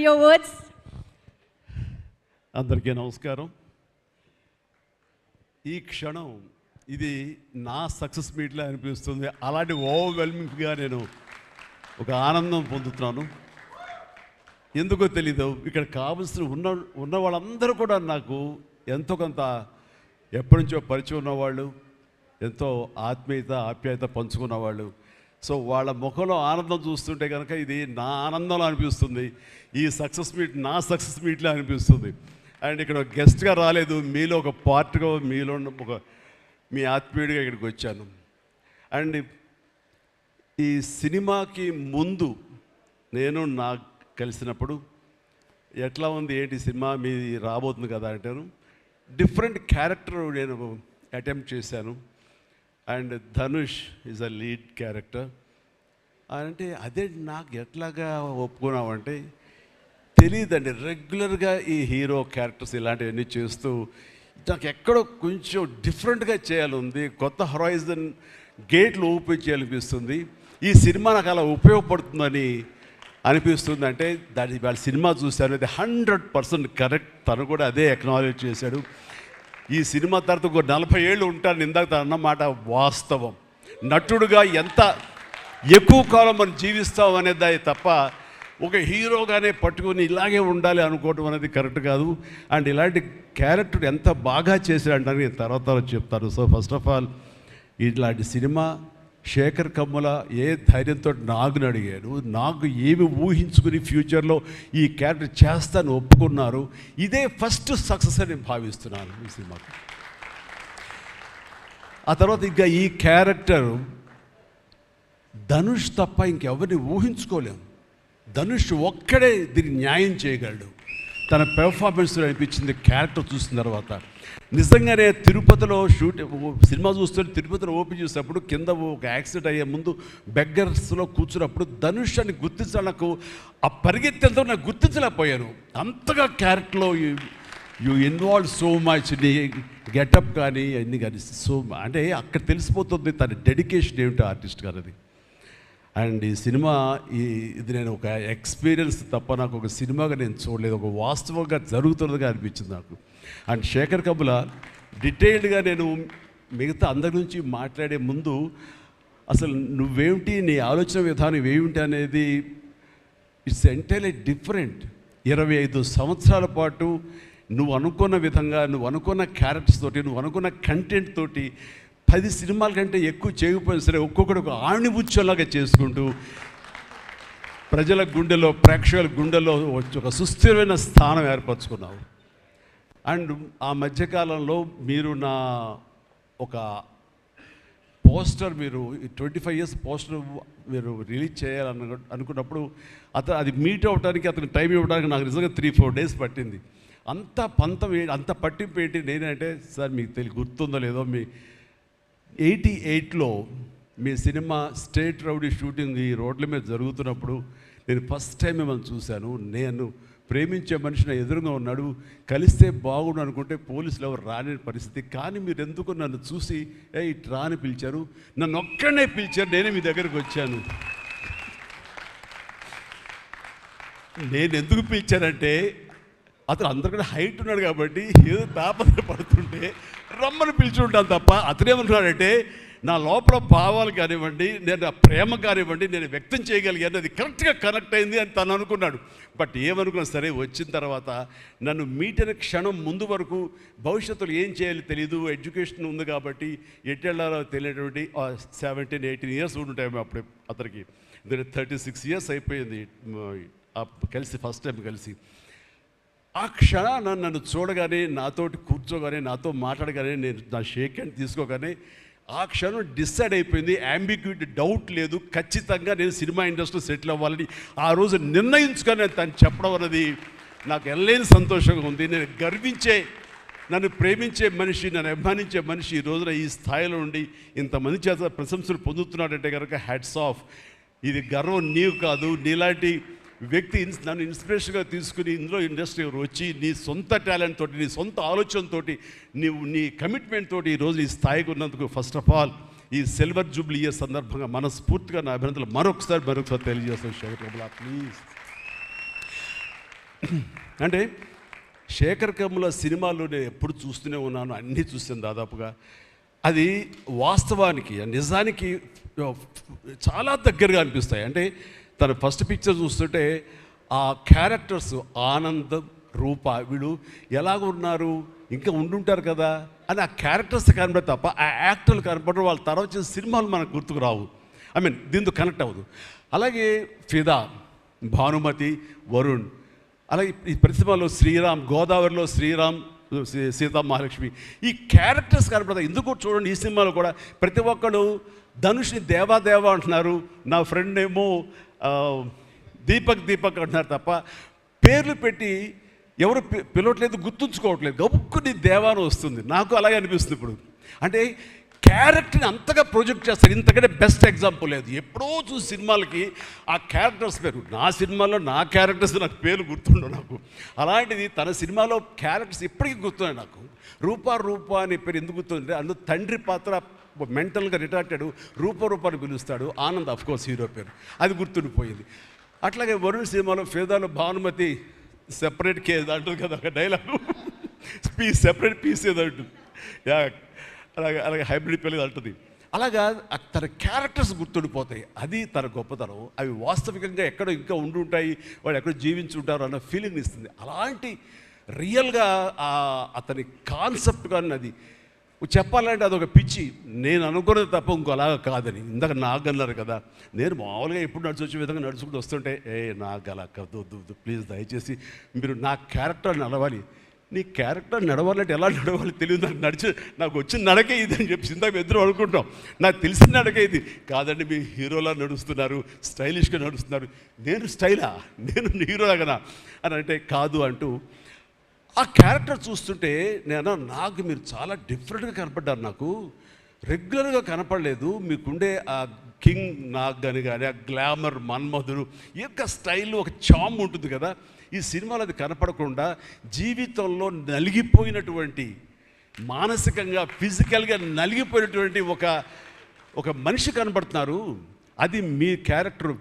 your words. అందరికీ నమస్కారం. ఈ క్షణం ఇది నా సక్సెస్ మీట్లా అనిపిస్తుంది. అలాంటి ఓవర్వెల్మింగ్గా నేను ఒక ఆనందం పొందుతున్నాను. ఎందుకో తెలీదు, ఇక్కడ కావలసిన ఉన్న వాళ్ళందరూ కూడా నాకు ఎంతో కొంత ఎప్పటి నుంచో పరిచయం ఉన్నవాళ్ళు, ఎంతో ఆప్యాయత పంచుకున్నవాళ్ళు. సో వాళ్ళ ముఖంలో ఆనందం చూస్తుంటే కనుక ఇది నా ఆనందంలో అనిపిస్తుంది. ఈ సక్సెస్ మీట్ నా సక్సెస్ మీట్లా అనిపిస్తుంది. అండ్ ఇక్కడ గెస్ట్గా రాలేదు, మీలో ఒక పార్ట్గా, మీలో ఒక మీ ఆత్మీయుడిగా ఇక్కడికి వచ్చాను. అండ్ ఈ సినిమాకి ముందు నేను నాకు కలిసినప్పుడు ఎట్లా ఉంది, ఏంటి సినిమా మీది రాబోతుంది కదా అంటాను. డిఫరెంట్ క్యారెక్టర్ నేను అటెంప్ట్ చేశాను. And Dhanush is a lead character. అంటే అదే నాకు ఎట్లాగా ఒప్పుకున్నామంటే తెలియదండి. రెగ్యులర్గా ఈ హీరో క్యారెక్టర్స్ ఇలాంటివన్నీ చేస్తూ నాకు ఎక్కడో కొంచెం డిఫరెంట్గా చేయాలి, కొత్త హొరైజన్ గేట్లు ఓపెన్ చేయాలనిపిస్తుంది. ఈ సినిమా నాకు అలా ఉపయోగపడుతుందని అనిపిస్తుంది. అంటే దాని వాళ్ళ సినిమా చూశాను, అది 100% కరెక్ట్. తను కూడా అదే ఎక్నాలెడ్జ్ చేశాడు. ఈ సినిమా తర్వాత ఒక 40 ఏళ్ళు ఉంటాను, ఇందాక తను అన్నమాట వాస్తవం. నటుడుగా ఎంత ఎక్కువ కాలం మనం జీవిస్తాం అనేది తప్ప ఒక హీరోగానే పట్టుకొని ఇలాగే ఉండాలి అనుకోవడం అనేది కరెక్ట్ కాదు. అండ్ ఇలాంటి క్యారెక్టర్ ఎంత బాగా చేశాడంటే నేను తర్వాత చెప్తాను. సో ఫస్ట్ ఆఫ్ ఆల్ ఇలాంటి సినిమా శేఖర్ కమ్ముల ఏ ధైర్యంతో నాగుని అడిగాడు, నాకు ఏమి ఊహించుకుని ఫ్యూచర్లో ఈ క్యారెక్టర్ చేస్తాను ఒప్పుకున్నారు. ఇదే ఫస్ట్ సక్సెస్ అని నేను భావిస్తున్నాను ఈ సినిమాకి. ఆ తర్వాత ఇంకా ఈ క్యారెక్టర్ ధనుష్ తప్ప ఇంకెవరిని ఊహించుకోలేము. ధనుష్ ఒక్కడే దీన్ని న్యాయం చేయగలడు. తన పెర్ఫార్మెన్స్ అనిపించింది క్యారెక్టర్ చూసిన తర్వాత. నిజంగానే తిరుపతిలో సినిమా చూస్తుంటే తిరుపతిలో ఓపెన్ చేసినప్పుడు కింద ఒక యాక్సిడెంట్ అయ్యే ముందు బెగ్గర్స్లో కూర్చున్నప్పుడు ధనుష్ అని గుర్తించాలి. నాకు ఆ పరిగెత్తేంతో నాకు గుర్తించలేకపోయాను. అంతగా క్యారెక్టర్లో యూ ఇన్వాల్వ్ సో మచ్. నీ గెటప్ కానీ అన్నీ కానీ సో అంటే అక్కడ తెలిసిపోతుంది తన డెడికేషన్ ఏమిటో ఆర్టిస్ట్ గారు అది. అండ్ ఈ సినిమా ఇది నేను ఒక ఎక్స్పీరియన్స్ తప్ప నాకు ఒక సినిమాగా నేను చూడలేదు, ఒక వాస్తవంగా జరుగుతున్నదిగా అనిపించింది నాకు. అండ్ శేఖర్ కమ్ముల డీటెయిల్డ్గా నేను మిగతా అందరి నుంచి మాట్లాడే ముందు అసలు నువ్వేమిటి, నీ ఆలోచన విధానం ఏమిటి అనేది ఇట్స్ ఎంటైర్లీ డిఫరెంట్. 25 సంవత్సరాల పాటు నువ్వు అనుకున్న విధంగా, నువ్వు అనుకున్న క్యారెక్టర్స్ తోటి, నువ్వు అనుకున్న కంటెంట్ తోటి 10 సినిమాల కంటే ఎక్కువ చేయకపోయినా సరే ఒక్కొక్కటి ఒక ఆణిముత్యంలాగా చేసుకుంటూ ప్రజల గుండెలో, ప్రేక్షకుల గుండెలో ఒక సుస్థిరమైన స్థానం ఏర్పరచుకున్నావు. అండ్ ఆ మధ్యకాలంలో మీరు నా ఒక పోస్టర్, మీరు 25 years పోస్టర్ మీరు రిలీజ్ చేయాలని అనుకున్నప్పుడు అది మీట్ అవ్వడానికి, అతనికి టైం ఇవ్వడానికి నాకు నిజంగా 3-4 days పట్టింది. అంత పంతం అంత పట్టింపు ఏంటి నేనంటే, సార్ మీకు గుర్తుందో లేదో, మీ 88లో మీ సినిమా స్టేట్ రౌడీ షూటింగ్ ఈ రోడ్ల మీద జరుగుతున్నప్పుడు నేను ఫస్ట్ టైం మిమ్మల్ని చూశాను. నేను ప్రేమించే మనిషి నా ఎదురుగా ఉన్నాడు, కలిస్తే బాగుండు అనుకుంటే పోలీసులు ఎవరు రాని పరిస్థితి. కానీ మీరు ఎందుకు నన్ను చూసి ఇట్రా అని పిలిచారు, నన్ను ఒక్కడనే పిలిచారు, నేనే మీ దగ్గరికి వచ్చాను. నేను ఎందుకు పిలిచానంటే అతను అందరికన్నా హైట్ ఉన్నాడు కాబట్టి ఏదో తాపత్ర పడుతుంటే రమ్మని పిలిచి ఉంటాను తప్ప అతనేమనుకున్నాడంటే నా లోపల భావాలు కానివ్వండి, నేను ప్రేమ కానివ్వండి నేను వ్యక్తం చేయగలిగాను, అది కరెక్ట్గా కనెక్ట్ అయింది అని తను అనుకున్నాడు. బట్ ఏమనుకున్నా సరే వచ్చిన తర్వాత నన్ను మీట్ అయిన క్షణం ముందు వరకు భవిష్యత్తులో ఏం చేయాలో తెలియదు, ఎడ్యుకేషన్ ఉంది కాబట్టి ఎట్టెళ్ళాలో తెలియనటువంటి 17-18 years ఉంటాయి అప్పుడు అతనికి. 36 years అయిపోయింది కలిసి, ఫస్ట్ టైం కలిసి. ఆ క్షణాన నన్ను చూడగానే, నాతోటి కూర్చోగానే, నాతో మాట్లాడగానే, నేను నా షేక్ హ్యాండ్ తీసుకోగానే ఆ క్షణం డిసైడ్ అయిపోయింది. అంబిగ్యూటీ డౌట్ లేదు, ఖచ్చితంగా నేను సినిమా ఇండస్ట్రీలో సెటిల్ అవ్వాలని ఆ రోజు నిర్ణయించుకొని తను చెప్పడం అన్నది నాకు ఎల్లేని సంతోషంగా ఉంది. నేను గర్వించే, నన్ను ప్రేమించే మనిషి, నన్ను అభిమానించే మనిషి ఈ రోజున ఈ స్థాయిలో ఉండి ఇంతమంది చేత ప్రశంసలు పొందుతున్నాడంటే కనుక హ్యాట్స్ ఆఫ్. ఇది గర్వం నీవు కాదు, నీలాంటి వ్యక్తి నన్ను ఇన్స్పిరేషన్గా తీసుకుని ఇందులో ఇండస్ట్రీ వచ్చి నీ సొంత టాలెంట్ తోటి, నీ సొంత ఆలోచనతో, నీ కమిట్మెంట్ తోటి ఈరోజు ఈ స్థాయికి ఉన్నందుకు ఫస్ట్ ఆఫ్ ఆల్ ఈ సిల్వర్ జూబ్లీ ఇయర్ సందర్భంగా మనస్ఫూర్తిగా నా అభినందనలు మరొకసారి తెలియజేస్తాను. శేఖర్ కమ్ముల ప్లీజ్. అంటే శేఖర్ కమ్ముల సినిమాలు నేను ఎప్పుడు చూస్తూనే ఉన్నాను, అన్నీ చూస్తాను దాదాపుగా. అది వాస్తవానికి నిజానికి చాలా దగ్గరగా అనిపిస్తాయి. అంటే తన ఫస్ట్ పిక్చర్ చూస్తుంటే ఆ క్యారెక్టర్స్ ఆనందం, రూప వీళ్ళు ఎలాగ ఉన్నారు, ఇంకా ఉండుంటారు కదా అని ఆ క్యారెక్టర్స్ కనబడి తప్ప ఆ యాక్టర్లు కనపడరు. వాళ్ళ తర్వాత చేసిన సినిమాలు మనకు గుర్తుకు రావు. ఐ మీన్ దీంతో కనెక్ట్ అవ్వదు. అలాగే ఫిదా, భానుమతి, వరుణ్, అలాగే ఈ ప్రతిభలో శ్రీరామ్, గోదావరిలో శ్రీరామ్, సీతా మహాలక్ష్మి, ఈ క్యారెక్టర్స్ కనపడతాయి. ఎందుకు చూడండి ఈ సినిమాలో కూడా ప్రతి ఒక్కరు ధనుష్ని దేవా అంటున్నారు, నా ఫ్రెండ్ ఏమో దీపక్ అంటున్నారు తప్ప పేర్లు పెట్టి ఎవరు పిలవట్లేదు, గుర్తుంచుకోవట్లేదు. గబుక్కుని దేవాను వస్తుంది. నాకు అలాగే అనిపిస్తుంది ఇప్పుడు. అంటే క్యారెక్టర్ని అంతగా ప్రొజెక్ట్ చేస్తారు. ఇంతకంటే బెస్ట్ ఎగ్జాంపుల్ లేదు. ఎప్పుడో చూసి సినిమాలకి ఆ క్యారెక్టర్స్ పేరు, నా సినిమాలో నా క్యారెక్టర్స్ నాకు పేర్లు గుర్తుండవు నాకు. అలాంటిది తన సినిమాలో క్యారెక్టర్స్ ఇప్పటికీ గుర్తున్నాయి నాకు. రూప అనే పేరు ఎందుకు గుర్తుందంటే అందులో తండ్రి పాత్ర మెంటల్గా రిటార్టెడ్ రూపాన్ని పిలుస్తాడు. ఆనంద్ అఫ్కోర్స్ హీరో పేరు, అది గుర్తుండిపోయింది. అట్లాగే వరుణ్ సినిమాలో ఫిదాలో భానుమతి సెపరేట్ కేజ్ అంటుంది కదా ఒక డైలాగు, సెపరేట్ పీస్ ఏదో అంటుంది. అలాగే హైబ్రిడ్ పెళ్ళి అంటుంది. అలాగా తన క్యారెక్టర్స్ గుర్తుండిపోతాయి. అది తన గొప్పతనం. అవి వాస్తవికంగా ఎక్కడో ఇంకా ఉండుంటాయి, వాళ్ళు ఎక్కడో జీవించుంటారు అన్న ఫీలింగ్ ఇస్తుంది. అలాంటి రియల్గా అతని కాన్సెప్ట్ కానీ అది చెప్పాలంటే అదొక పిచ్చి. నేను అనుకున్నది తప్ప ఇంకోలాగా కాదని. ఇందాక నాకు అన్నారు కదా, నేను మామూలుగా ఎప్పుడు నడిచొచ్చే విధంగా నడుచుకుంటూ వస్తుంటే నాకు అలా వద్దు ప్లీజ్ దయచేసి మీరు నా క్యారెక్టర్ నడవాలి. నీ క్యారెక్టర్ నడవాలంటే ఎలా నడవాలి తెలియదు నాకు. నాకు వచ్చిన నడకే ఇది అని చెప్పి ఇందాక ఇద్దరు అనుకుంటాం. నాకు తెలిసిన నడకే ఇది కాదండి, మీ హీరోలా నడుస్తున్నారు, స్టైలిష్గా నడుస్తున్నారు. నేను స్టైలా, నేను హీరోలాగనా అని అంటే కాదు అంటూ ఆ క్యారెక్టర్ చూస్తుంటే నాకు మీరు చాలా డిఫరెంట్గా కనపడ్డారు. నాకు రెగ్యులర్గా కనపడలేదు. మీకుండే ఆ కింగ్ నాగ్ అని కానీ ఆ గ్లామర్ మన్మధుడు ఈ యొక్క స్టైల్ ఒక చామ్ ఉంటుంది కదా, ఈ సినిమాలో అది కనపడకుండా జీవితంలో నలిగిపోయినటువంటి, మానసికంగా ఫిజికల్గా నలిగిపోయినటువంటి ఒక మనిషి కనపడుతున్నారు. అది మీ క్యారెక్టర్.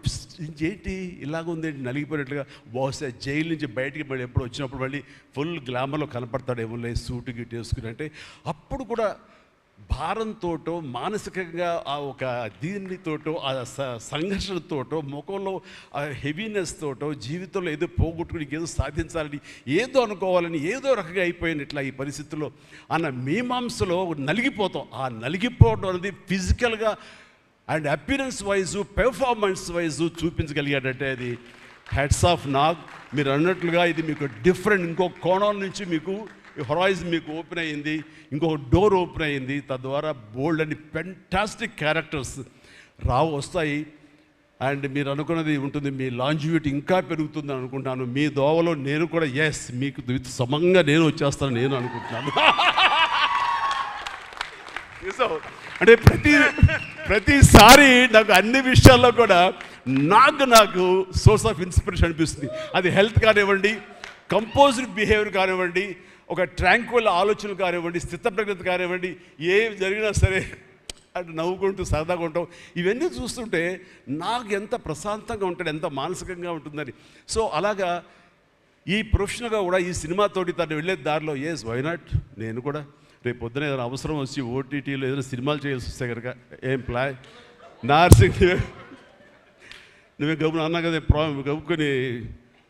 ఏంటి ఇలాగుంది నలిగిపోయినట్లుగా, బహుశా జైలు నుంచి బయటికి మళ్ళీ ఎప్పుడు వచ్చినప్పుడు మళ్ళీ ఫుల్ గ్లామర్లో కనపడతాడేమో లేదు సూటు గిట్టు వేసుకుని. అంటే అప్పుడు కూడా భారంతోటో మానసికంగా ఆ ఒక దీనితోటో ఆ సంఘర్షణతోటో ముఖంలో ఆ హెవీనెస్ తోటో జీవితంలో ఏదో పోగొట్టుకుని ఏదో సాధించాలని ఏదో అనుకోవాలని ఏదో రకంగా అయిపోయినట్లా ఈ పరిస్థితుల్లో అన్న మీమాంసలో నలిగిపోతాం. ఆ నలిగిపోవడం అనేది ఫిజికల్గా and appearance wise performance wise చూపించగలిగాడంటే అది హెడ్స్ ఆఫ్ నాగ్. మీరు అన్నట్లుగా ఇది మీకు డిఫరెంట్, ఇంకో కోణం నుంచి మీకు హొరైజన్ మీకు ఓపెన్ అయ్యింది, ఇంకొక డోర్ ఓపెన్ అయ్యింది. తద్వారా బోల్డ్ అని ఫెంటాస్టిక్ క్యారెక్టర్స్ వస్తాయి. అండ్ మీరు అనుకున్నది ఉంటుంది, మీ లాంజివిటీ ఇంకా పెరుగుతుందని అనుకుంటున్నాను. మీ దోవలో నేను కూడా మీకు సమంగా నేను వచ్చేస్తాను నేను అనుకుంటున్నాను. అంటే ప్రతిసారి నాకు అన్ని విషయాల్లో కూడా నాకు సోర్స్ ఆఫ్ ఇన్స్పిరేషన్ అనిపిస్తుంది. అది హెల్త్ కానివ్వండి, కంపోజ్డ్ బిహేవియర్ కానివ్వండి, ఒక ట్రాంక్విల్ ఆలోచనలు కానివ్వండి, స్థితప్రజ్ఞత కానివ్వండి, ఏం జరిగినా సరే అంటే నవ్వుకుంటూ సరదాగా ఉంటాం. ఇవన్నీ చూస్తుంటే నాకు ఎంత ప్రశాంతంగా ఉంటాడు, ఎంత మానసికంగా ఉంటుందని. సో అలాగా ఈ ప్రొఫెషనల్గా కూడా ఈ సినిమాతోటి తను వెళ్ళే దారిలో వై నాట్ నేను కూడా రేపు పొద్దున ఏదైనా అవసరం వచ్చి ఓటీటీలో ఏదైనా సినిమాలు చేయాల్సి వస్తే కనుక ఏం ప్లాన్ నార్సింగ్ నువ్వే గబుని అన్నా కదా గబుకొని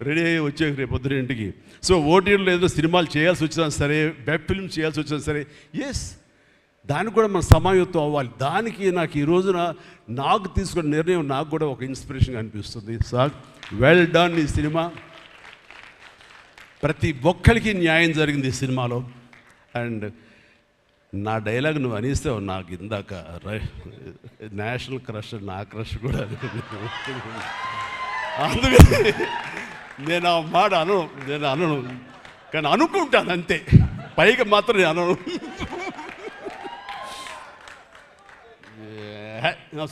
రెడీ అయ్యి వచ్చే రేపు పొద్దున ఇంటికి. సో ఓటీటీలో ఏదో సినిమాలు చేయాల్సి వచ్చినా సరే, వెబ్ ఫిల్మ్ చేయాల్సి వచ్చినా సరే దానికి కూడా మనం సమాయత్తం అవ్వాలి. దానికి నాకు ఈ రోజున నాకు తీసుకున్న నిర్ణయం నాకు కూడా ఒక ఇన్స్పిరేషన్గా అనిపిస్తుంది. Sir well done. ఈ సినిమా ప్రతి ఒక్కరికి న్యాయం జరిగింది ఈ సినిమాలో. అండ్ నా డైలాగ్ నువ్వు అనిస్తావు నాకు ఇందాక నేషనల్ క్రష్, నా క్రష్ కూడా అందుకని నేను ఆ మాట నేను అనను, కానీ అనుకుంటాను అంతే, పైకి మాత్రం నేను అనను.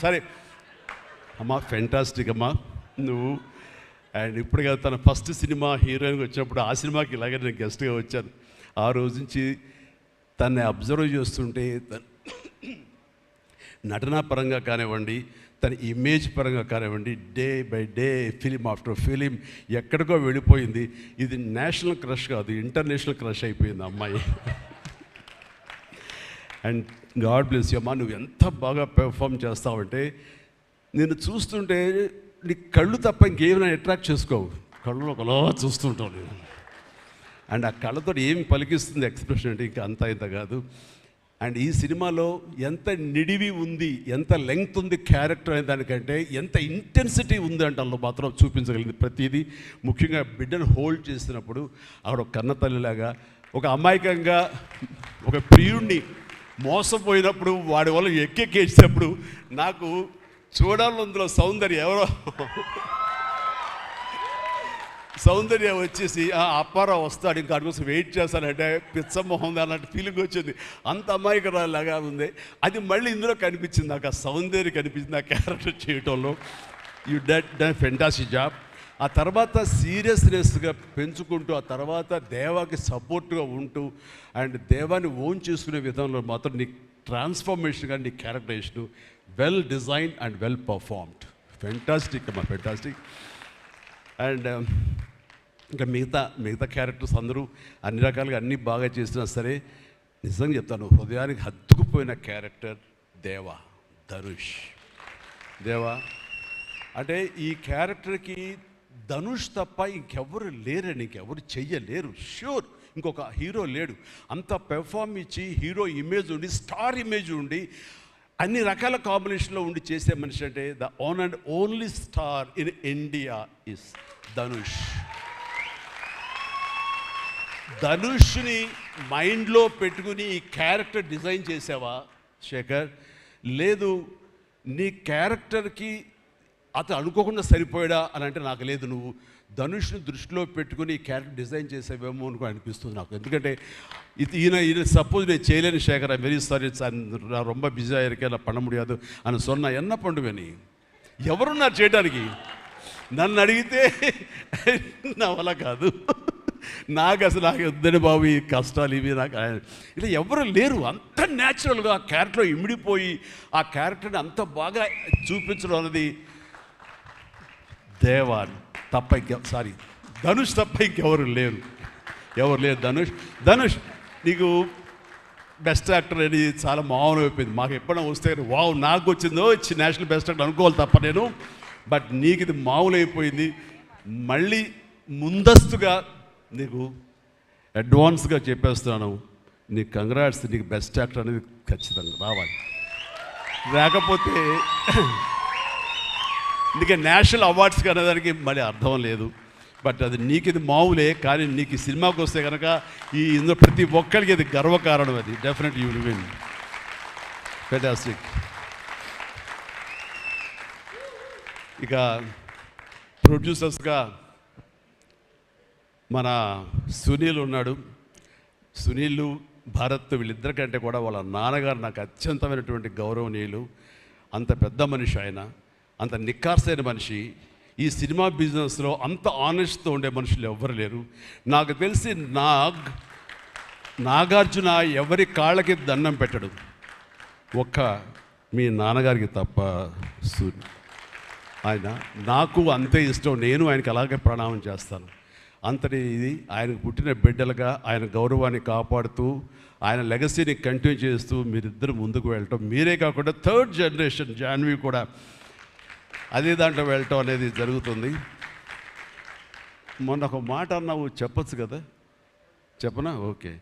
సరే అమ్మా, ఫెంటాస్టిక్ అమ్మా నువ్వు. అండ్ ఇప్పుడు కదా తన ఫస్ట్ సినిమా హీరోయిన్గా వచ్చినప్పుడు ఆ సినిమాకి ఇలాగే నేను గెస్ట్గా వచ్చాను. ఆ రోజు నుంచి తనని అబ్జర్వ్ చేస్తుంటే నటనా పరంగా కానివ్వండి, తన ఇమేజ్ పరంగా కానివ్వండి, day by day, film after film ఎక్కడికో వెళ్ళిపోయింది. ఇది నేషనల్ క్రష్ కాదు, ఇంటర్నేషనల్ క్రష్ అయిపోయింది అమ్మాయి. అండ్ గాడ్ బ్లెస్ యూ అమ్మా, నువ్వు ఎంత బాగా పెర్ఫామ్ చేస్తావంటే నేను చూస్తుంటే నీ కళ్ళు తప్ప ఇంకేమైనా అట్రాక్ట్ చేసుకోవు, కళ్ళు ఒకలా చూస్తుంటావు నేను. అండ్ ఆ కళ్ళతో ఏమి పలికిస్తుంది ఎక్స్ప్రెషన్ అంటే ఇంకా అంత ఇంత కాదు. అండ్ ఈ సినిమాలో ఎంత నిడివి ఉంది, ఎంత లెంగ్త్ ఉంది క్యారెక్టర్ అనే దానికంటే ఎంత ఇంటెన్సిటీ ఉంది అంటే అందులో మాత్రం చూపించగలిగింది ప్రతిదీ. ముఖ్యంగా బిడ్డను హోల్డ్ చేసినప్పుడు ఆవిడ ఒక కన్నతల్లిలాగా, ఒక అమాయకంగా ఒక ప్రియుడిని మోసపోయినప్పుడు వాడి వల్ల ఎక్కేసినప్పుడు నాకు చూడాలని అందులో సౌందర్య వచ్చేసి అప్పారావు వస్తాడు ఇంకా కోసం వెయిట్ చేస్తానంటే పిచ్చమోహం అన్నట్టు ఫీలింగ్ వచ్చింది. అంత అమాయకురాలాగా ఉంది. అది మళ్ళీ ఇందులో కనిపించింది నాకు, ఆ సౌందర్య కనిపించింది ఆ క్యారెక్టర్ చేయటంలో. You done fantastic job. ఆ తర్వాత సీరియస్నెస్గా పెంచుకుంటూ, ఆ తర్వాత దేవాకి సపోర్ట్గా ఉంటూ అండ్ దేవాన్ని ఓన్ చేసుకునే విధంలో మాత్రం నీ ట్రాన్స్ఫర్మేషన్ కానీ నీ characterization well design and well performed. Fantastic అమ్మా, ఫెంటాస్టిక్. అండ్ ఇంకా మిగతా క్యారెక్టర్స్ అందరూ అన్ని రకాలుగా అన్నీ బాగా చేసినా సరే నిజంగా చెప్తాను, హృదయానికి హత్తుకుపోయిన క్యారెక్టర్ ధనుష్. అంటే ఈ క్యారెక్టర్కి ధనుష్ తప్ప ఇంకెవరు లేరని, ఇంకెవరు చెయ్యలేరు. ష్యూర్ ఇంకొక హీరో లేడు. అంత పెర్ఫార్మ్ ఇచ్చి హీరో ఇమేజ్ ఉండి, స్టార్ ఇమేజ్ ఉండి, అన్ని రకాల కాంబినేషన్లో ఉండి చేసే మనిషి అంటే the one and only star in India is Dhanush. ధనుష్ని మైండ్లో పెట్టుకుని ఈ క్యారెక్టర్ డిజైన్ చేసావా శేఖర్? లేదు, నీ క్యారెక్టర్కి అతను అనుకోకుండా సరిపోయాడా అని అంటే నాకు లేదు. నువ్వు ధనుష్ని దృష్టిలో పెట్టుకుని ఈ క్యారెక్టర్ డిజైన్ చేసేవేమో అనుకో అనిపిస్తుంది నాకు. ఎందుకంటే ఈయన సపోజ్ నేను చేయలేని శేఖర్, ఐ వెరీ సారీ, నా ரொம்ப బిజీயாக இருக்கேன், நான் பண்ண முடியாது అని சொன்னா என்ன பண்ணுவேని? ఎవరున్నారు చేయడానికి? నన్ను అడిగితే నా వల్ల కాదు, నాకు వద్దని బాబు ఈ కష్టాలు ఇవి నాకు ఇలా ఎవరు లేరు. అంత న్యాచురల్గా ఆ క్యారెక్టర్లో ఇమిడిపోయి ఆ క్యారెక్టర్ని అంత బాగా చూపించడం అనేది ధనుష్ తప్ప ఇంకెవరు లేరు. ధనుష్ నీకు బెస్ట్ యాక్టర్ అని చాలా మామూలు అయిపోయింది. మాకు ఎప్పుడైనా వస్తే వావ్ నాకు వచ్చిందో నేషనల్ బెస్ట్ యాక్టర్ అనుకోవాలి తప్ప నేను. బట్ నీకు ఇది మామూలు అయిపోయింది. మళ్ళీ ముందస్తుగా నీకు అడ్వాన్స్గా చెప్పేస్తున్నాను, నీకు కంగ్రాట్స్. నీకు బెస్ట్ యాక్టర్ అనేది ఖచ్చితంగా రావాలి. లేకపోతే నీకు నేషనల్ అవార్డ్స్ అనేదానికి మళ్ళీ అర్థం లేదు. బట్ అది నీకు ఇది మామూలే, కానీ నీకు ఈ సినిమాకి వస్తే కనుక ఇందులో ప్రతి ఒక్కరికి అది గర్వకారణం. అది definite you will win. Fantastic. ఇక ప్రొడ్యూసర్స్గా మన సునీల్ ఉన్నాడు. సునీల్, భారత్ వీళ్ళిద్దరికంటే కూడా వాళ్ళ నాన్నగారు నాకు అత్యంతమైనటువంటి గౌరవనీయులు. అంత పెద్ద మనిషి ఆయన, అంత నిక్కార్సైన మనిషి. ఈ సినిమా బిజినెస్లో అంత ఆనెస్ట్తో ఉండే మనుషులు ఎవ్వరు లేరు. నాకు తెలిసి నాగార్జున ఎవరి కాళ్ళకి దండం పెట్టడు, ఒక్క మీ నాన్నగారికి తప్ప. ఆయన నాకు అంతే ఇష్టం, నేను ఆయనకి అలాగే ప్రణామం చేస్తాను. అంతటి ఇది ఆయనకు పుట్టిన బిడ్డలుగా ఆయన గౌరవాన్ని కాపాడుతూ ఆయన లెగసీని కంటిన్యూ చేస్తూ మీరిద్దరు ముందుకు వెళ్ళటం, మీరే కాకుండా థర్డ్ జనరేషన్ జాన్వి కూడా అదే దాంట్లో వెళ్ళటం అనేది జరుగుతుంది. మొన్న ఒక మాట అన్నావు, చెప్పచ్చు కదా? చెప్పనా? ఓకే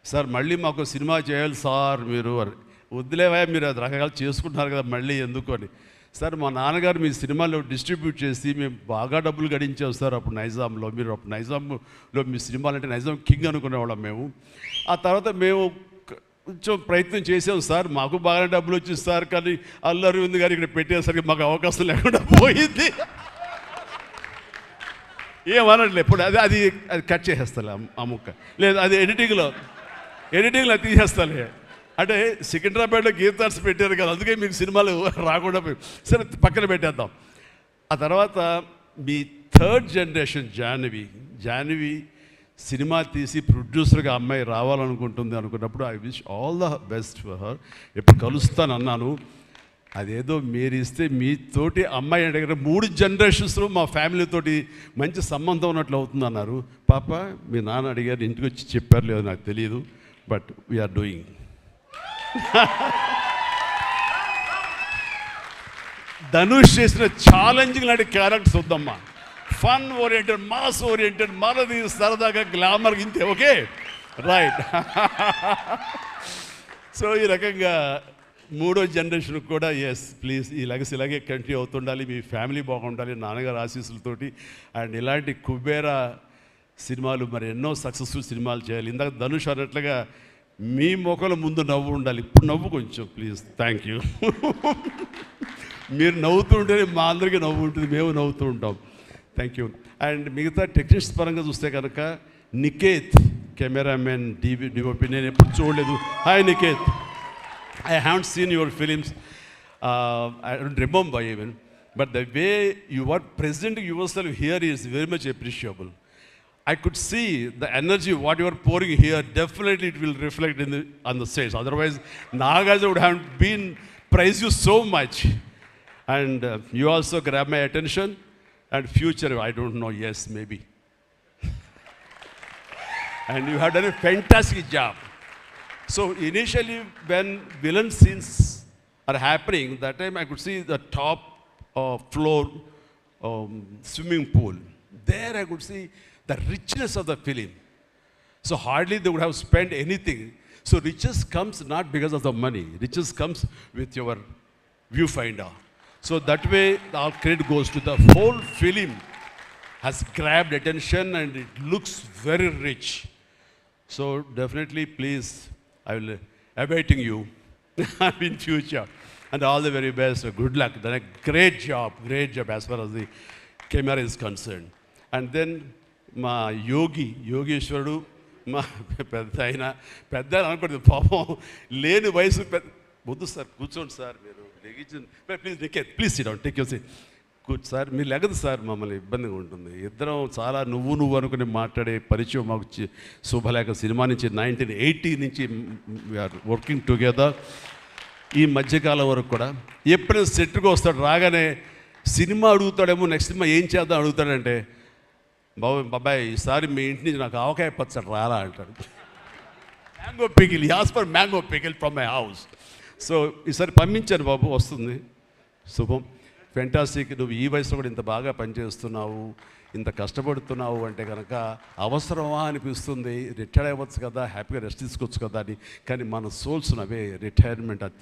సార్, మళ్ళీ మాకు సినిమా చేయాలి సార్ మీరు. వద్దులేవా, మీరు అది రకరకాలు చేసుకుంటున్నారు కదా మళ్ళీ ఎందుకు అని. సార్ మా నాన్నగారు మీ సినిమాలో డిస్ట్రిబ్యూట్ చేసి మేము బాగా డబ్బులు గడించాం సార్ అప్పుడు నైజాంలో. మీరు అప్పుడు నైజాంలో మీ సినిమాలు అంటే నైజాం కింగ్ అనుకునేవాళ్ళం మేము. ఆ తర్వాత మేము కొంచెం ప్రయత్నం చేసాం సార్, మాకు బాగా డబ్బులు వచ్చింది సార్, కానీ అల్లు అరవింద్ గారు ఇక్కడ పెట్టేసరికి మాకు అవకాశం లేకుండా పోయింది. ఏమనట్లే ఇప్పుడు అది కట్ చేసేస్తాలే ఆ ముక్క, లేదు అది ఎడిటింగ్లో తీసేస్తాలే. అంటే సికింద్రాబాద్లో గీతార్స్ పెట్టారు కదా, అందుకే మీకు సినిమాలు రాకుండా పోయి సరే పక్కన పెట్టేద్దాం. ఆ తర్వాత మీ థర్డ్ జనరేషన్ జాహ్నవి సినిమా తీసి ప్రొడ్యూసర్గా అమ్మాయి రావాలనుకుంటుంది అనుకున్నప్పుడు I wish all the best for her. ఎప్పుడు కలుస్తాను అన్నాను. అదేదో మీరు ఇస్తే మీతోటి అమ్మాయి అడిగారు 3 జనరేషన్స్లో మా ఫ్యామిలీతోటి మంచి సంబంధం ఉన్నట్లు అవుతుంది అన్నారు. పాప మీ నాన్న అడిగారు, ఇంటికి వచ్చి చెప్పారు లేదో నాకు తెలియదు, బట్ వీఆర్ డూయింగ్. ధనుష్ చేసిన ఛాలెంజింగ్ లాంటి క్యారెక్టర్స్ వద్దమ్మా. ఫన్ ఓరియంటెడ్, మాస్ ఓరియంటెడ్, మనది సరదాగా గ్లామర్ ఇంతే. Okay, right. సో ఈ రకంగా 3వ జనరేషన్కి కూడా ఎస్ ప్లీజ్ ఈ లెగసీ ఇలాగే కంటిన్యూ అవుతుండాలి, మీ ఫ్యామిలీ బాగుండాలి నాన్నగారు ఆశీస్సులతోటి. అండ్ ఇలాంటి కుబేరా సినిమాలు మరి ఎన్నో సక్సెస్ఫుల్ సినిమాలు చేయాలి. ఇందాక ధనుష్ అన్నట్లుగా మీ మొక్కల ముందు నవ్వు ఉండాలి. ఇప్పుడు నవ్వు కొంచెం ప్లీజ్. Thank you. మీరు నవ్వుతూ ఉంటేనే మా అందరికీ నవ్వు ఉంటుంది, మేము నవ్వుతూ ఉంటాం. Thank you. అండ్ మిగతా టెక్నీషియన్స్ పరంగా చూస్తే కనుక నికేత్ కెమెరామెన్, డిఓపి నేను ఎప్పుడు చూడలేదు. Hi Niket, I haven't seen your films. I don't remember even. But the way you are presenting yourself here is very much appreciable. I could see the energy, what you are pouring here, definitely it will reflect on the stage. Otherwise, Nagaja would have been praised you so much. And you also grab my attention. And future, I don't know, yes, maybe. And you have done a fantastic job. So initially when villain scenes are happening, that time I could see the top floor swimming pool. There I could see the richness of the film. So hardly they would have spent anything. So riches comes not because of the money. Riches comes with your viewfinder. So that way our credit goes to the whole film has grabbed attention and it looks very rich. So definitely please, I will awaiting you in future, and all the very best. Good luck. Done a great job as far as the camera is concerned. And then మా యోగేశ్వరుడు మా పెద్ద అనుకోండి పాపం లేని వయసు వద్దు sir కూర్చోండి sir మీరు లెగించండి please sit down take your seat sir మీరు లెగదు సార్ మమ్మల్ని ఇబ్బందిగా ఉంటుంది. ఇద్దరం చాలా నువ్వు అనుకుని మాట్లాడే పరిచయం మాకు శుభలేఖ సినిమా నుంచి 1980 నుంచి వీఆర్ వర్కింగ్ టుగెదర్. ఈ మధ్యకాలం వరకు కూడా ఎప్పుడైనా సెట్కి వస్తాడు, రాగానే సినిమా అడుగుతాడేమో, నెక్స్ట్ సినిమా ఏం చేద్దాం అడుగుతాడంటే, బాబాయ్ ఈసారి మీ ఇంటి నుంచి నాకు ఆవకాయ పచ్చడి రాలా అంటాడు. Mango pickle, as for mango pickle from my house. So ఈసారి పంపించాను బాబు, వస్తుంది. శుభం, ఫెంటాస్టిక్. నువ్వు ఈ వయసులో కూడా ఇంత బాగా పనిచేస్తున్నావు, ఇంత కష్టపడుతున్నావు అంటే కనుక అవసరమా అనిపిస్తుంది. రిటైర్ అవ్వచ్చు కదా, హ్యాపీగా రెస్ట్ తీసుకోవచ్చు కదా అని. కానీ మన సోల్స్ అవే, రిటైర్మెంట్ అది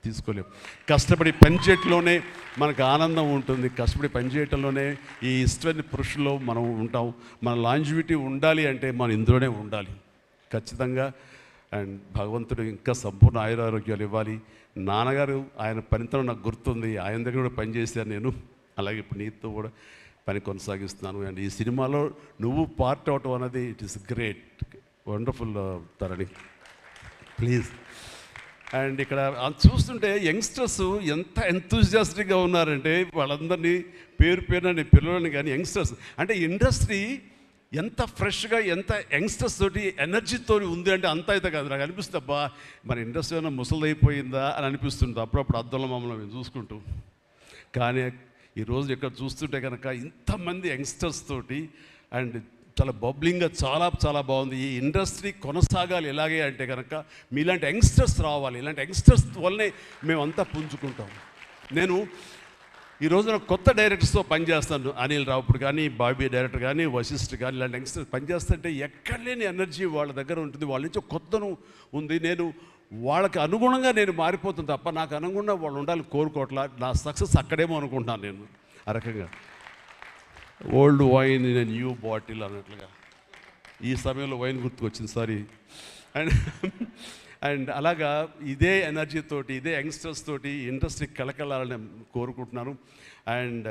తీసుకోలేము. కష్టపడి పనిచేయటంలోనే మనకు ఆనందం ఉంటుంది, కష్టపడి పనిచేయటంలోనే ఈ ఇష్టమైన పురుషుల్లో మనం ఉంటాం. మన లాంజివిటీ ఉండాలి అంటే మనం ఇందులోనే ఉండాలి ఖచ్చితంగా. అండ్ భగవంతుడు ఇంకా సంపూర్ణ ఆయురారోగ్యాలు ఇవ్వాలి. నాన్నగారు ఆయన పనితనం నాకు గుర్తుంది, ఆయన దగ్గర కూడా పనిచేశాను నేను, అలాగే ఇప్పుడు నీతో కూడా పని కొనసాగిస్తున్నాను. అండ్ ఈ సినిమాలో నువ్వు పార్ట్ అవటం అన్నది it is great, wonderful Tharani, please. And ఇక్కడ చూస్తుంటే యంగ్స్టర్స్ ఎంత ఎంతూజియాస్టిక్గా ఉన్నారంటే, వాళ్ళందరినీ పేరున పిల్లలని కానీ యంగ్స్టర్స్ అంటే ఇండస్ట్రీ ఎంత ఫ్రెష్గా, ఎంత యంగ్స్టర్స్ తోటి ఎనర్జీతో ఉంది అంటే అంత అయితే కాదు. నాకు అనిపిస్తుంది అబ్బా మన ఇండస్ట్రీ ఏమైనా ముసలిదైపోయిందా అని అనిపిస్తుంది అప్పుడప్పుడు అద్దంలో మమ్మల్ని మేము చూసుకుంటూ. కానీ ఈరోజు ఇక్కడ చూస్తుంటే కనుక ఇంతమంది యంగ్స్టర్స్ తోటి అండ్ చాలా బబ్లింగ్గా చాలా బాగుంది. ఈ ఇండస్ట్రీ కొనసాగాలి ఎలాగే అంటే కనుక మీలాంటి యంగ్స్టర్స్ రావాలి. ఇలాంటి యంగ్స్టర్స్ వల్లనే మేమంతా పుంజుకుంటాం. నేను ఈ రోజున కొత్త డైరెక్టర్స్తో పనిచేస్తాను, అనిల్ రావుపూడి కానీ, బాబీ డైరెక్టర్ కానీ, వశిష్ఠ్ కానీ, ఇలాంటి యంగ్స్టర్స్ పనిచేస్తుంటే ఎక్కడ లేని ఎనర్జీ వాళ్ళ దగ్గర ఉంటుంది, వాళ్ళ నుంచి కొత్తను ఉంది. నేను వాళ్ళకి అనుగుణంగా నేను మారిపోతుంది తప్ప నాకు అనుగుణంగా వాళ్ళు ఉండాలి కోరుకోవట్లా. నా సక్సెస్ అక్కడేమో అనుకుంటున్నాను నేను. ఆ రకంగా old wine in new bottle అన్నట్లుగా ఈ సమయంలో వైన్ గుర్తుకొచ్చింది, సారీ. అండ్ అలాగా ఇదే ఎనర్జీతోటి, ఇదే యంగ్స్టర్స్ తోటి ఇండస్ట్రీ కలకలాలని కోరుకుంటున్నాను. And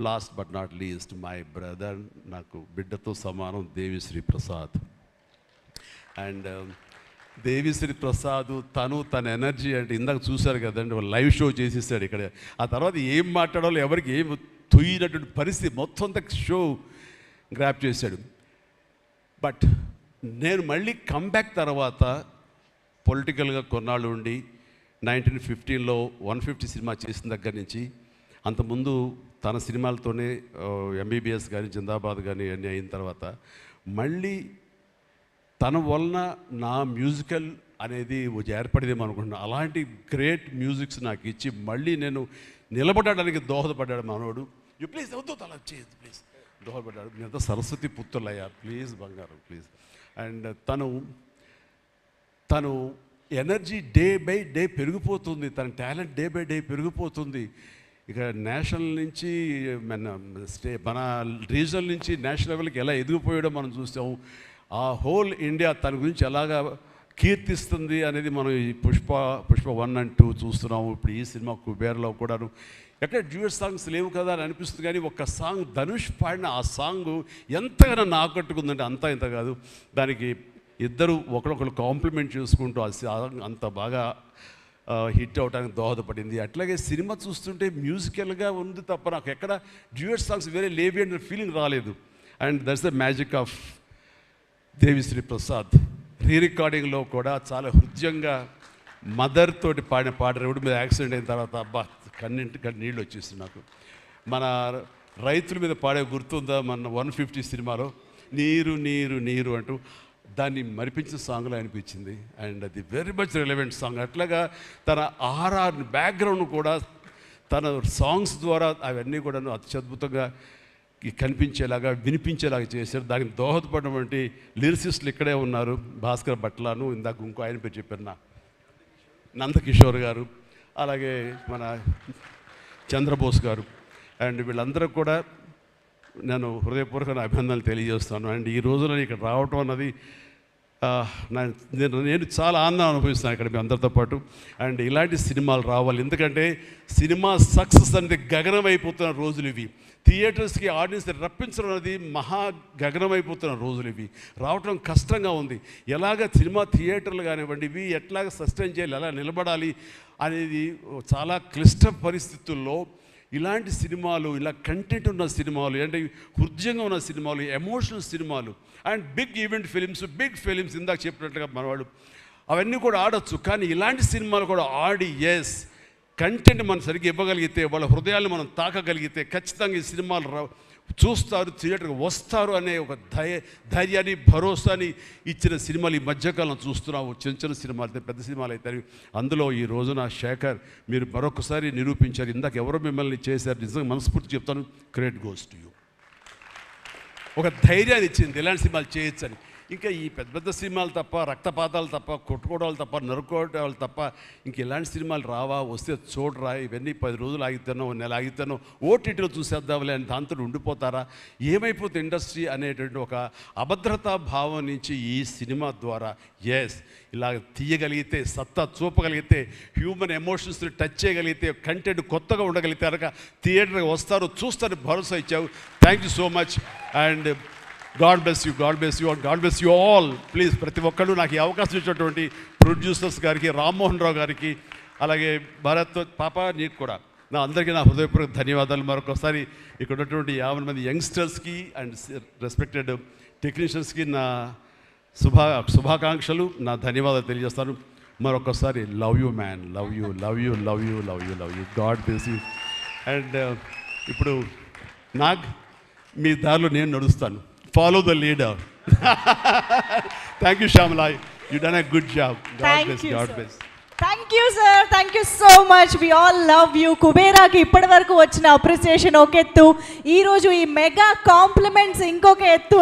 last but not least my brother, నాకు బిడ్డతో సమానం, దేవిశ్రీ ప్రసాద్. అండ్ దేవిశ్రీ ప్రసాద్ తన ఎనర్జీ అంటే ఇందాక చూశారు కదండి, లైవ్ షో చేసేసాడు ఇక్కడ. ఆ తర్వాత ఏం మాట్లాడాలో ఎవరికి ఏం తొయ్యినటువంటి పరిస్థితి, మొత్తం అంతా షో గ్రాప్ చేశాడు. బట్ నేను మళ్ళీ కమ్బ్యాక్ తర్వాత పొలిటికల్గా కొన్నాళ్ళు ఉండి 1915లో 150 సినిమా చేసిన దగ్గర నుంచి అంతకుముందు తన సినిమాలతోనే ఎంబీబీఎస్ కానీ జిందాబాద్ కానీ అన్నీ అయిన తర్వాత మళ్ళీ తన వలన నా మ్యూజికల్ అనేది ఏర్పడేదేమో అనుకుంటున్నాను. అలాంటి గ్రేట్ మ్యూజిక్స్ నాకు ఇచ్చి మళ్ళీ నేను నిలబడడానికి దోహదపడ్డాడు మనోడు. యూ ప్లీజ్ వద్దు అలా చేయదు ప్లీజ్ దోహదపడ్డాడు. మీరంతా సరస్వతి పుత్రులయ్యా ప్లీజ్ బంగారం ప్లీజ్. అండ్ తను ఎనర్జీ డే బై డే పెరిగిపోతుంది, తన టాలెంట్ డే బై డే పెరిగిపోతుంది. ఇక నేషనల్ నుంచి మన రీజనల్ నుంచి నేషనల్ లెవెల్కి ఎలా ఎదిగిపోయాడో మనం చూసాము. ఆ హోల్ ఇండియా తన గురించి ఎలాగా కీర్తిస్తుంది అనేది మనం ఈ పుష్ప 1 and 2 చూస్తున్నాము. ఇప్పుడు ఈ సినిమా కుబేర్లో కూడాను ఎక్కడ డ్యూయట్ సాంగ్స్ లేవు కదా అని అనిపిస్తుంది, కానీ ఒక సాంగ్ ధనుష్ పాడిన ఆ సాంగ్ ఎంతగానో ఆకట్టుకుందంటే అంతా ఇంత కాదు. దానికి ఇద్దరు ఒకరొకరు కాంప్లిమెంట్ చేసుకుంటూ ఆ సాంగ్ అంత బాగా హిట్ అవడానికి దోహదపడింది. అట్లాగే సినిమా చూస్తుంటే మ్యూజికల్గా ఉంది తప్ప నాకు ఎక్కడ డ్యూయట్ సాంగ్స్ వేరే లేవి అనే ఫీలింగ్ రాలేదు. And that's the magic of Devi Sri Prasad. రికార్డింగ్లో కూడా చాలా హృదయంగా మదర్ తోటి పాడిన పాట రోడ్డు మీద యాక్సిడెంట్ అయిన తర్వాత అబ్బా కన్నింటి నీళ్ళు వచ్చేస్తుంది నాకు. మన రైతుల మీద పాడే గుర్తుందా మన 150 సినిమాలో నీరు నీరు నీరు అంటూ దాన్ని మరిపించిన సాంగ్లో అనిపించింది. అండ్ అది వెరీ మచ్ రిలవెంట్ సాంగ్. అట్లాగా తన ఆర్ఆర్ బ్యాక్గ్రౌండ్ కూడా తన సాంగ్స్ ద్వారా అవన్నీ కూడా అత్యద్భుతంగా కనిపించేలాగా వినిపించేలాగా చేశారు. దానికి దోహదపడినటువంటి లిరిసిస్టులు ఇక్కడే ఉన్నారు. భాస్కర్ భట్లాను, ఇందాక ఇంకో ఆయన పేరు చెప్పారు నందకిషోర్ గారు, అలాగే మన చంద్రబోస్ గారు. అండ్ వీళ్ళందరూ కూడా నేను హృదయపూర్వక అభినందనలు తెలియజేస్తాను. అండ్ ఈ రోజున ఇక్కడ రావటం అన్నది నేను చాలా ఆనందం అనుభవిస్తాను ఇక్కడ మీ అందరితో పాటు. అండ్ ఇలాంటి సినిమాలు రావాలి, ఎందుకంటే సినిమా సక్సెస్ అనేది గగనమైపోతున్న రోజులు ఇవి. థియేటర్స్కి ఆడియన్స్ రప్పించడం అనేది మహా గగనమైపోతున్న రోజులు ఇవి. రావటం కష్టంగా ఉంది. ఎలాగ సినిమా థియేటర్లు కానివ్వండి ఇవి ఎట్లాగ సస్టైన్ చేయాలి, ఎలా నిలబడాలి అనేది చాలా క్లిష్ట పరిస్థితుల్లో ఇలాంటి సినిమాలు, ఇలా కంటెంట్ ఉన్న సినిమాలు, అంటే హృదయంగా ఉన్న సినిమాలు, ఎమోషనల్ సినిమాలు and big event big films ఇందాక చెప్పినట్టుగా మనవాడు అవన్నీ కూడా ఆడొచ్చు. కానీ ఇలాంటి సినిమాలు కూడా ఆడి కంటెంట్ మనం సరిగ్గా ఇవ్వగలిగితే, వాళ్ళ హృదయాన్ని మనం తాకగలిగితే ఖచ్చితంగా ఈ సినిమాలు చూస్తారు, థియేటర్కి వస్తారు అనే ఒక ధైర్యాన్ని భరోసాని ఇచ్చిన సినిమాలు ఈ మధ్యకాలం చూస్తున్నాము. చిన్న చిన్న సినిమాలు అయితే పెద్ద సినిమాలు అయితే అందులో ఈ రోజున శేఖర్ మీరు మరొకసారి నిరూపించారు. ఇందాక ఎవరో మిమ్మల్ని చేశారు, నిజంగా మనస్ఫూర్తి చెప్తాను, క్రెడిట్ గోస్ టు యూ. ఒక ధైర్యాన్ని ఇచ్చింది ఇలాంటి సినిమాలు చేయొచ్చని. ఇంకా ఈ పెద్ద పెద్ద సినిమాలు తప్ప, రక్తపాతాలు తప్ప, కొట్టుకోవడాలు తప్ప, నరుకోవడాలు తప్ప ఇంక ఇలాంటి సినిమాలు రావా, వస్తే చూడరా, ఇవన్నీ 10 రోజులు ఆగితేనో నెల ఆగితేనో ఓటీటీలో చూసేద్దాంలే అని దాంతో ఉండిపోతారా, ఏమైపోతుంది ఇండస్ట్రీ అనేటువంటి ఒక అభద్రతా భావం నుంచి ఈ సినిమా ద్వారా ఇలా తీయగలిగితే, సత్తా చూపగలిగితే, హ్యూమన్ ఎమోషన్స్ని టచ్ చేయగలిగితే, కంటెంట్ కొత్తగా ఉండగలిగితే కనుక థియేటర్కి వస్తారు, చూస్తారు, భరోసా ఇచ్చావు. Thank you so much. And God bless you, God bless you, and God bless you all. Please ప్రతి ఒక్కళ్ళు నాకు ఈ అవకాశం ఇచ్చినటువంటి ప్రొడ్యూసర్స్ గారికి, రామ్మోహన్ రావు గారికి, అలాగే భారత్ పాప నీకు కూడా అందరికీ నా హృదయపూర్వక ధన్యవాదాలు. మరొకసారి ఇక్కడ ఉన్నటువంటి 50 మంది యంగ్స్టర్స్కి అండ్ రెస్పెక్టెడ్ టెక్నీషియన్స్కి నా శుభాకాంక్షలు, నా ధన్యవాదాలు తెలియజేస్తాను. మరొకసారి love you man, love you love you love you love you love you. God bless you. And ఇప్పుడు మీ దారిలో నేను నడుస్తాను. Follow the leader. Thank you, Shamala. You done a good job. God bless. God bless. Thank you, sir. Thank you so much. We all love you. కుబేరాకి ఇప్పటి వరకు వచ్చిన appreciation ఒక ఎత్తు, ఈ రోజు ఈ మెగా కాంప్లిమెంట్స్ ఇంకొక ఎత్తు.